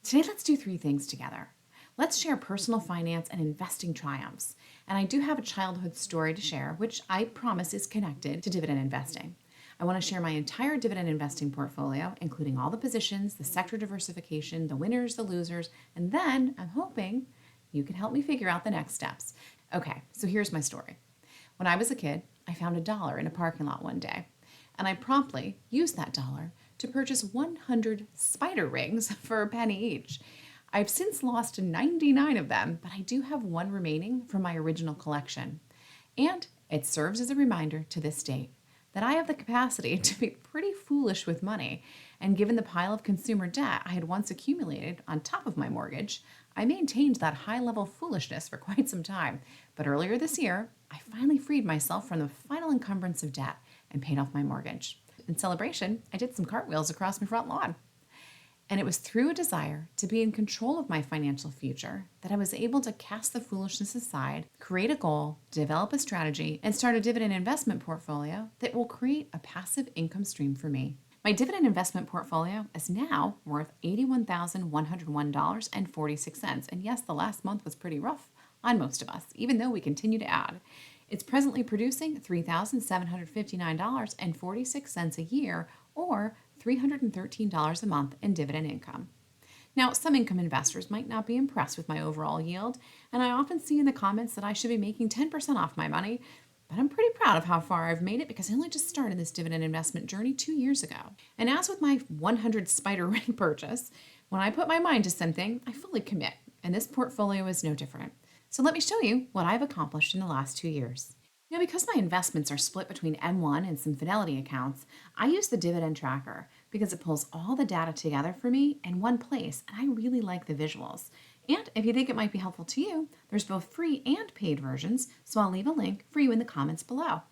Today, let's do three things together. Let's share personal finance and investing triumphs. And I do have a childhood story to share, which I promise is connected to dividend investing. I want to share my entire dividend investing portfolio, including all the positions, the sector diversification, the winners, the losers, and then I'm hoping you can help me figure out the next steps. Okay, so here's my story. When I was a kid, I found $1 in a parking lot one day, and I promptly used that dollar to purchase 100 spider rings for a penny each. I've since lost 99 of them, but I do have one remaining from my original collection. And it serves as a reminder to this date that I have the capacity to be pretty foolish with money. And given the pile of consumer debt I had once accumulated on top of my mortgage, I maintained that high level of foolishness for quite some time. But earlier this year, I finally freed myself from the final encumbrance of debt and paid off my mortgage. In celebration, I did some cartwheels across my front lawn. And it was through a desire to be in control of my financial future that I was able to cast the foolishness aside, create a goal, develop a strategy, and start a dividend investment portfolio that will create a passive income stream for me. My dividend investment portfolio is now worth $81,101.46. And yes, the last month was pretty rough on most of us, even though we continue to add. It's presently producing $3,759.46 a year, or $313 a month in dividend income. Now, some income investors might not be impressed with my overall yield, and I often see in the comments that I should be making 10% off my money, but I'm pretty proud of how far I've made it because I only just started this dividend investment journey 2 years ago. And as with my 100 spider ring purchase, when I put my mind to something, I fully commit, and this portfolio is no different. So let me show you what I've accomplished in the last 2 years. Now, because my investments are split between M1 and some Fidelity accounts, I use the Dividend Tracker because it pulls all the data together for me in one place, and I really like the visuals. And if you think it might be helpful to you, there's both free and paid versions, so I'll leave a link for you in the comments below.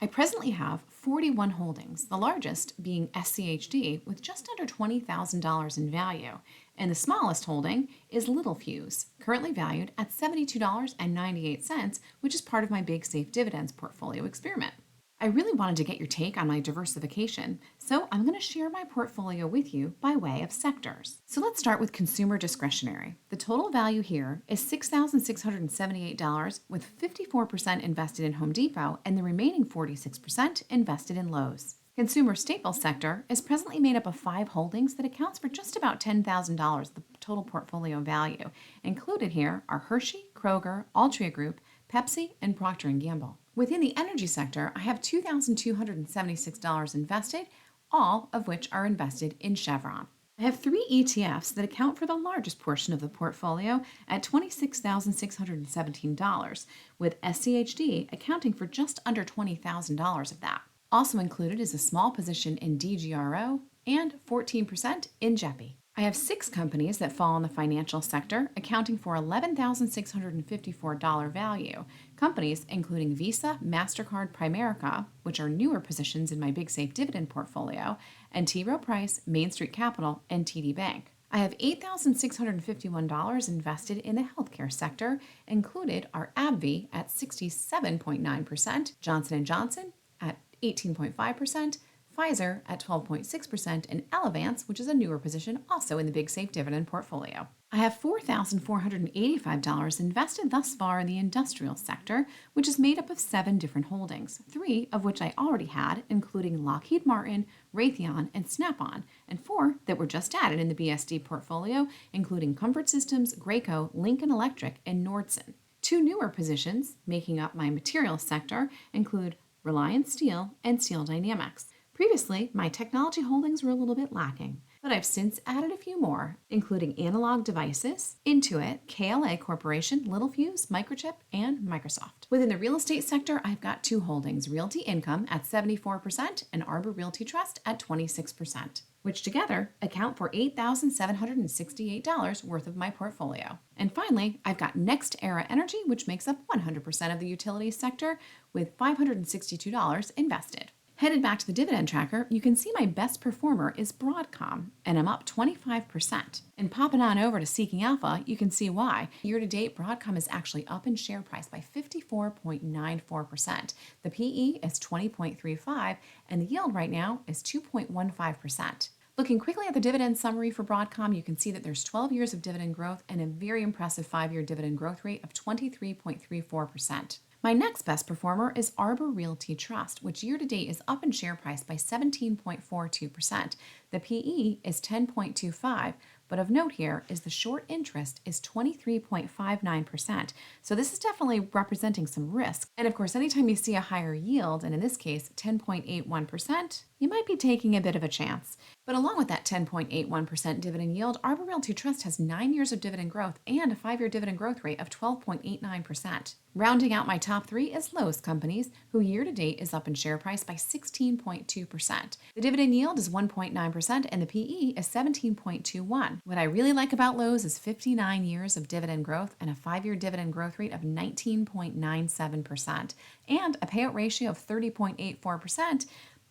I presently have 41 holdings, the largest being SCHD with just under $20,000 in value, and the smallest holding is Little Fuse, currently valued at $72.98, which is part of my Big Safe Dividends portfolio experiment. I really wanted to get your take on my diversification, so I'm going to share my portfolio with you by way of sectors. So let's start with consumer discretionary. The total value here is $6,678, with 54% invested in Home Depot and the remaining 46% invested in Lowe's. Consumer staples sector is presently made up of 5 holdings that accounts for just about $10,000, the total portfolio value. Included here are Hershey, Kroger, Altria Group, Pepsi, and Procter & Gamble. Within the energy sector, I have $2,276 invested, all of which are invested in Chevron. I have 3 ETFs that account for the largest portion of the portfolio at $26,617, with SCHD accounting for just under $20,000 of that. Also included is a small position in DGRO and 14% in JEPI. I have 6 companies that fall in the financial sector, accounting for $11,654 value. Companies including Visa, MasterCard, Primerica, which are newer positions in my Big Safe Dividend portfolio, and T. Rowe Price, Main Street Capital, and TD Bank. I have $8,651 invested in the healthcare sector. Included are AbbVie at 67.9%, Johnson & Johnson at 18.5%, Pfizer at 12.6%, and Elevance, which is a newer position also in the Big Safe Dividend portfolio. I have $4,485 invested thus far in the industrial sector, which is made up of 7 different holdings, 3 of which I already had, including Lockheed Martin, Raytheon, and Snap-on, and 4 that were just added in the BSD portfolio, including Comfort Systems, Graco, Lincoln Electric, and Nordson. 2 newer positions making up my materials sector include Reliance Steel and Steel Dynamics. Previously, my technology holdings were a little bit lacking, but I've since added a few more, including Analog Devices, Intuit, KLA Corporation, Littelfuse, Microchip, and Microsoft. Within the real estate sector, I've got 2 holdings, Realty Income at 74% and Arbor Realty Trust at 26%, which together account for $8,768 worth of my portfolio. And finally, I've got Next Era Energy, which makes up 100% of the utilities sector, with $562 invested. Headed back to the Dividend Tracker, you can see my best performer is Broadcom, and I'm up 25%. And popping on over to Seeking Alpha, you can see why. Year to date, Broadcom is actually up in share price by 54.94%. The PE is 20.35, and the yield right now is 2.15%. Looking quickly at the dividend summary for Broadcom, you can see that there's 12 years of dividend growth and a very impressive 5-year dividend growth rate of 23.34%. My next best performer is Arbor Realty Trust, which year to date is up in share price by 17.42%. The PE is 10.25, but of note here is the short interest is 23.59%. So this is definitely representing some risk. And of course, anytime you see a higher yield, and in this case 10.81%, you might be taking a bit of a chance. But along with that 10.81% dividend yield, Arbor Realty Trust has 9 years of dividend growth and a 5-year dividend growth rate of 12.89%. Rounding out my top 3 is Lowe's Companies, who year to date is up in share price by 16.2%. The dividend yield is 1.9% and the PE is 17.21. What I really like about Lowe's is 59 years of dividend growth and a 5-year dividend growth rate of 19.97%, and a payout ratio of 30.84%,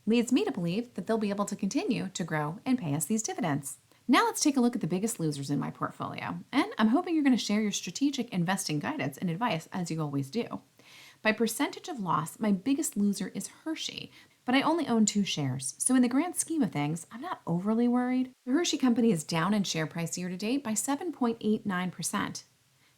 leads me to believe that they'll be able to continue to grow and pay us these dividends. Now let's take a look at the biggest losers in my portfolio, and I'm hoping you're going to share your strategic investing guidance and advice as you always do. By percentage of loss, my biggest loser is Hershey, but I only own 2 shares, so in the grand scheme of things, I'm not overly worried. The Hershey Company is down in share price year to date by 7.89%.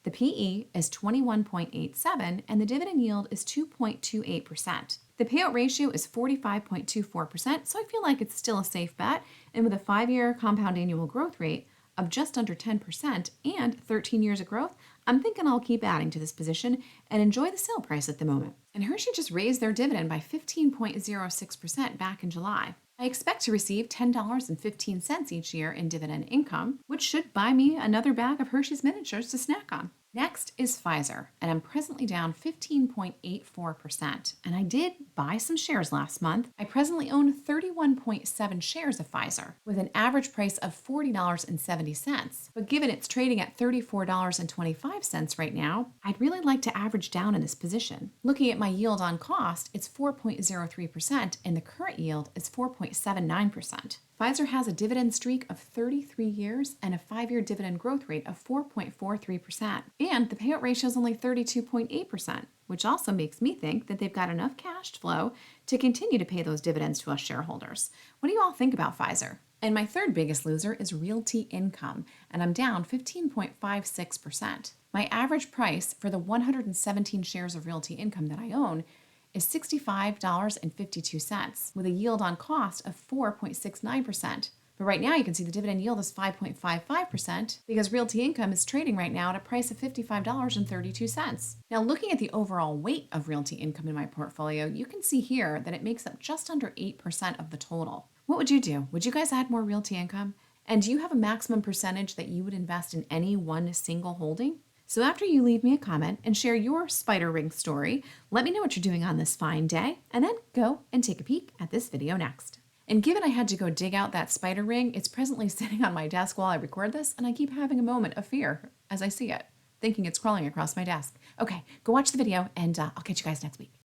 The PE is 21.87 and the dividend yield is 2.28%. The payout ratio is 45.24%, so I feel like it's still a safe bet. And with a 5-year compound annual growth rate of just under 10% and 13 years of growth, I'm thinking I'll keep adding to this position and enjoy the sale price at the moment. And Hershey just raised their dividend by 15.06% back in July. I expect to receive $10.15 each year in dividend income, which should buy me another bag of Hershey's miniatures to snack on. Next is Pfizer, and I'm presently down 15.84%. And I did buy some shares last month. I presently own 31.7 shares of Pfizer with an average price of $40.70. But given it's trading at $34.25 right now, I'd really like to average down in this position. Looking at my yield on cost, it's 4.03%, and the current yield is 4.79%. Pfizer has a dividend streak of 33 years and a 5-year dividend growth rate of 4.43%. And the payout ratio is only 32.8%, which also makes me think that they've got enough cash flow to continue to pay those dividends to us shareholders. What do you all think about Pfizer? And my third biggest loser is Realty Income, and I'm down 15.56%. My average price for the 117 shares of Realty Income that I own is $65.52 with a yield on cost of 4.69%. But right now you can see the dividend yield is 5.55% because Realty Income is trading right now at a price of $55.32. Now looking at the overall weight of Realty Income in my portfolio, you can see here that it makes up just under 8% of the total. What would you do? Would you guys add more Realty Income? And do you have a maximum percentage that you would invest in any one single holding? So after you leave me a comment and share your spider ring story, let me know what you're doing on this fine day, and then go and take a peek at this video next. And given I had to go dig out that spider ring, it's presently sitting on my desk while I record this, and I keep having a moment of fear as I see it, thinking it's crawling across my desk. Okay, go watch the video, and I'll catch you guys next week.